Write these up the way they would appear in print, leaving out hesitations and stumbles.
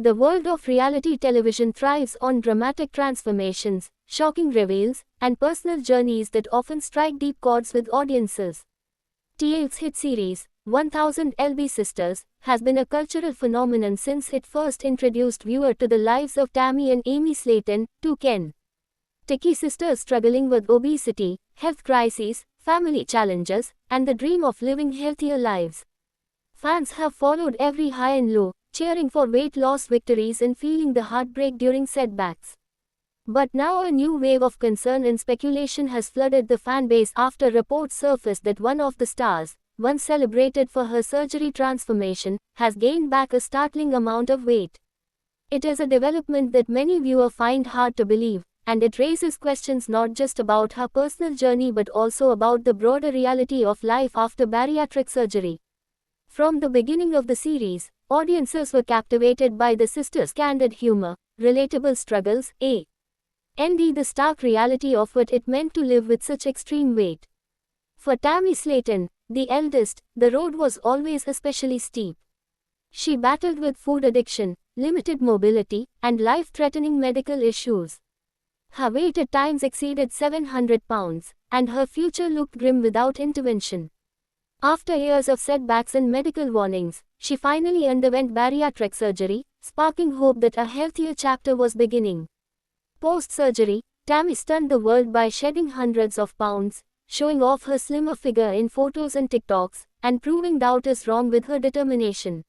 The world of reality television thrives on dramatic transformations, shocking reveals, and personal journeys that often strike deep chords with audiences. TLC's hit series, 1000 LB Sisters, has been a cultural phenomenon since it first introduced viewers to the lives of Tammy and Amy Slayton, two Kentucky sisters struggling with obesity, health crises, family challenges, and the dream of living healthier lives. Fans have followed every high and low, cheering for weight loss victories and feeling the heartbreak during setbacks. But now a new wave of concern and speculation has flooded the fanbase after reports surfaced that one of the stars, once celebrated for her surgery transformation, has gained back a startling amount of weight. It is a development that many viewers find hard to believe, and it raises questions not just about her personal journey but also about the broader reality of life after bariatric surgery. From the beginning of the series, audiences were captivated by the sisters' candid humor, relatable struggles, and the stark reality of what it meant to live with such extreme weight. For Tammy Slayton, the eldest, the road was always especially steep. She battled with food addiction, limited mobility, and life-threatening medical issues. Her weight at times exceeded 700 pounds, and her future looked grim without intervention. After years of setbacks and medical warnings, she finally underwent bariatric surgery, sparking hope that a healthier chapter was beginning. Post-surgery, Tammy stunned the world by shedding hundreds of pounds, showing off her slimmer figure in photos and TikToks, and proving doubters wrong with her determination.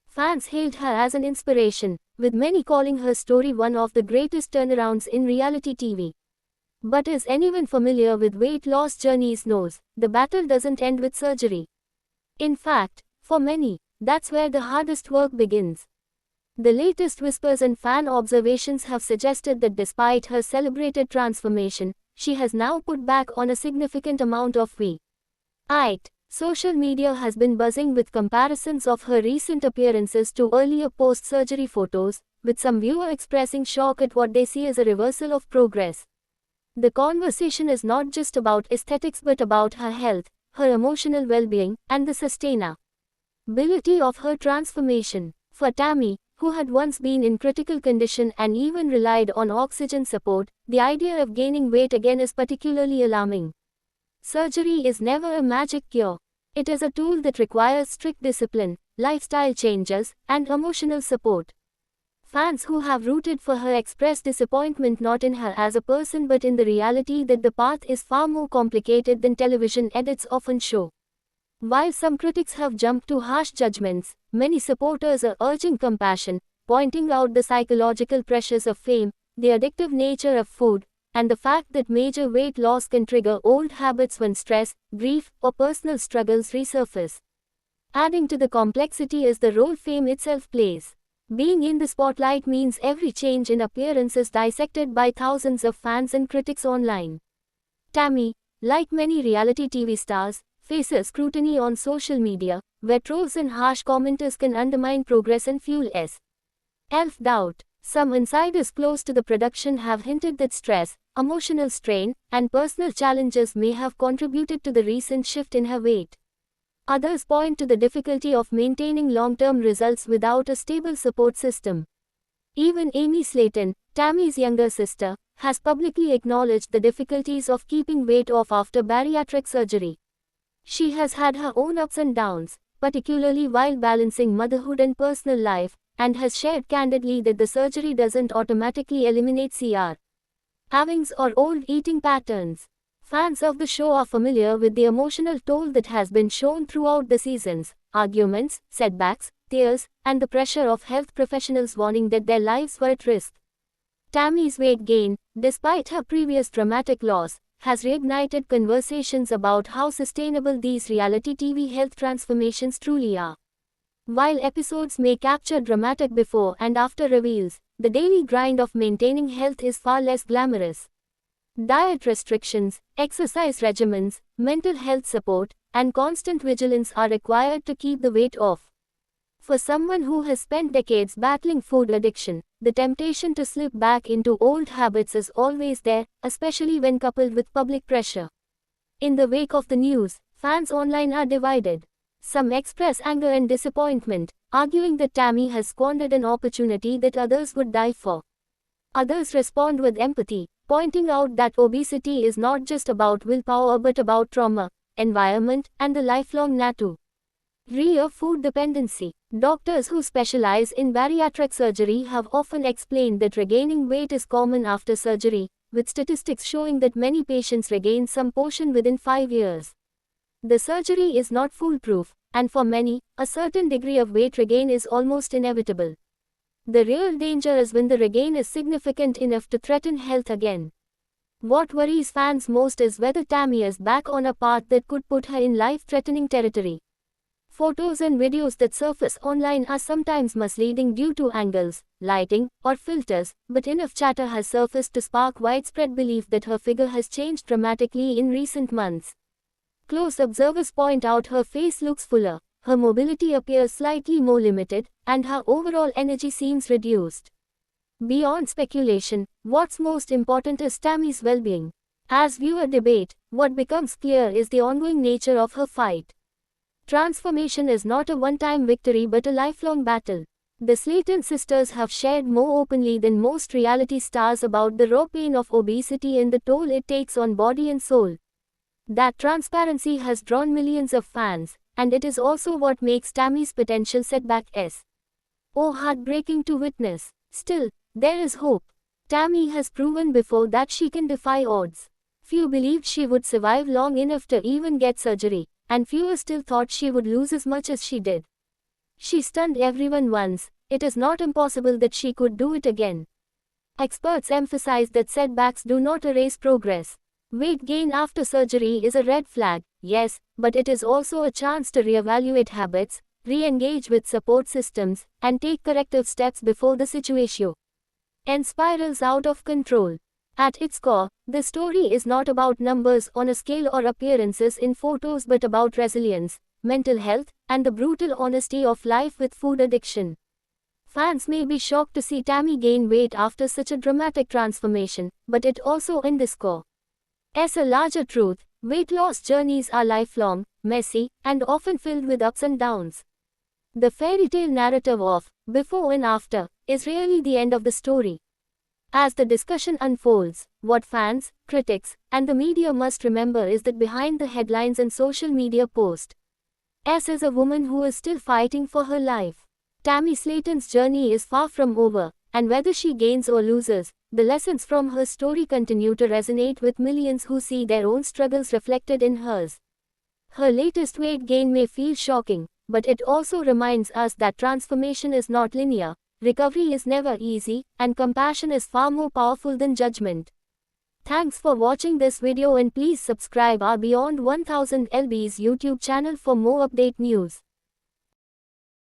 Fans hailed her as an inspiration, with many calling her story one of the greatest turnarounds in reality TV. But as anyone familiar with weight loss journeys knows, the battle doesn't end with surgery. In fact, for many, that's where the hardest work begins. The latest whispers and fan observations have suggested that despite her celebrated transformation, she has now put back on a significant amount of weight. Social media has been buzzing with comparisons of her recent appearances to earlier post-surgery photos, with some viewers expressing shock at what they see as a reversal of progress. The conversation is not just about aesthetics but about her health, her emotional well-being, and the sustainability of her transformation. For Tammy, who had once been in critical condition and even relied on oxygen support, the idea of gaining weight again is particularly alarming. Surgery is never a magic cure. It is a tool that requires strict discipline, lifestyle changes, and emotional support. Fans who have rooted for her express disappointment not in her as a person but in the reality that the path is far more complicated than television edits often show. While some critics have jumped to harsh judgments, many supporters are urging compassion, pointing out the psychological pressures of fame, the addictive nature of food, and the fact that major weight loss can trigger old habits when stress, grief, or personal struggles resurface. Adding to the complexity is the role fame itself plays. Being in the spotlight means every change in appearance is dissected by thousands of fans and critics online. Tammy, like many reality TV stars, faces scrutiny on social media, where trolls and harsh commenters can undermine progress and fuel self-doubt. Some insiders close to the production have hinted that stress, emotional strain, and personal challenges may have contributed to the recent shift in her weight. Others point to the difficulty of maintaining long-term results without a stable support system. Even Amy Slayton, Tammy's younger sister, has publicly acknowledged the difficulties of keeping weight off after bariatric surgery. She has had her own ups and downs, particularly while balancing motherhood and personal life, and has shared candidly that the surgery doesn't automatically eliminate cravings or old eating patterns. Fans of the show are familiar with the emotional toll that has been shown throughout the seasons, arguments, setbacks, tears, and the pressure of health professionals warning that their lives were at risk. Tammy's weight gain, despite her previous dramatic loss, has reignited conversations about how sustainable these reality TV health transformations truly are. While episodes may capture dramatic before and after reveals, the daily grind of maintaining health is far less glamorous. Diet restrictions, exercise regimens, mental health support, and constant vigilance are required to keep the weight off. For someone who has spent decades battling food addiction, the temptation to slip back into old habits is always there, especially when coupled with public pressure. In the wake of the news, fans online are divided. Some express anger and disappointment, arguing that Tammy has squandered an opportunity that others would die for. Others respond with empathy, pointing out that obesity is not just about willpower but about trauma, environment, and the lifelong NATU. Rear food dependency. Doctors who specialize in bariatric surgery have often explained that regaining weight is common after surgery, with statistics showing that many patients regain some portion within 5 years. The surgery is not foolproof, and for many, a certain degree of weight regain is almost inevitable. The real danger is when the regain is significant enough to threaten health again. What worries fans most is whether Tammy is back on a path that could put her in life-threatening territory. Photos and videos that surface online are sometimes misleading due to angles, lighting, or filters, but enough chatter has surfaced to spark widespread belief that her figure has changed dramatically in recent months. Close observers point out her face looks fuller, her mobility appears slightly more limited, and her overall energy seems reduced. Beyond speculation, what's most important is Tammy's well-being. As viewers debate, what becomes clear is the ongoing nature of her fight. Transformation is not a one-time victory but a lifelong battle. The Slayton sisters have shared more openly than most reality stars about the raw pain of obesity and the toll it takes on body and soul. That transparency has drawn millions of fans, and it is also what makes Tammy's potential setback heartbreaking to witness. Still, there is hope. Tammy has proven before that she can defy odds. Few believed she would survive long enough to even get surgery, and fewer still thought she would lose as much as she did. She stunned everyone once. It is not impossible that she could do it again. Experts emphasize that setbacks do not erase progress. Weight gain after surgery is a red flag, yes, but it is also a chance to reevaluate habits, re-engage with support systems, and take corrective steps before the situation spirals out of control. At its core, the story is not about numbers on a scale or appearances in photos but about resilience, mental health, and the brutal honesty of life with food addiction. Fans may be shocked to see Tammy gain weight after such a dramatic transformation, but it also underscores a larger truth: weight loss journeys are lifelong, messy, and often filled with ups and downs. The fairy tale narrative of before and after is really the end of the story. As the discussion unfolds, what fans, critics, and the media must remember is that behind the headlines and social media posts, is a woman who is still fighting for her life. Tammy Slayton's journey is far from over, and whether she gains or loses, the lessons from her story continue to resonate with millions who see their own struggles reflected in hers. Her latest weight gain may feel shocking, but it also reminds us that transformation is not linear, recovery is never easy, and compassion is far more powerful than judgment. Thanks for watching this video and please subscribe our Beyond 1000 LB's YouTube channel for more update news.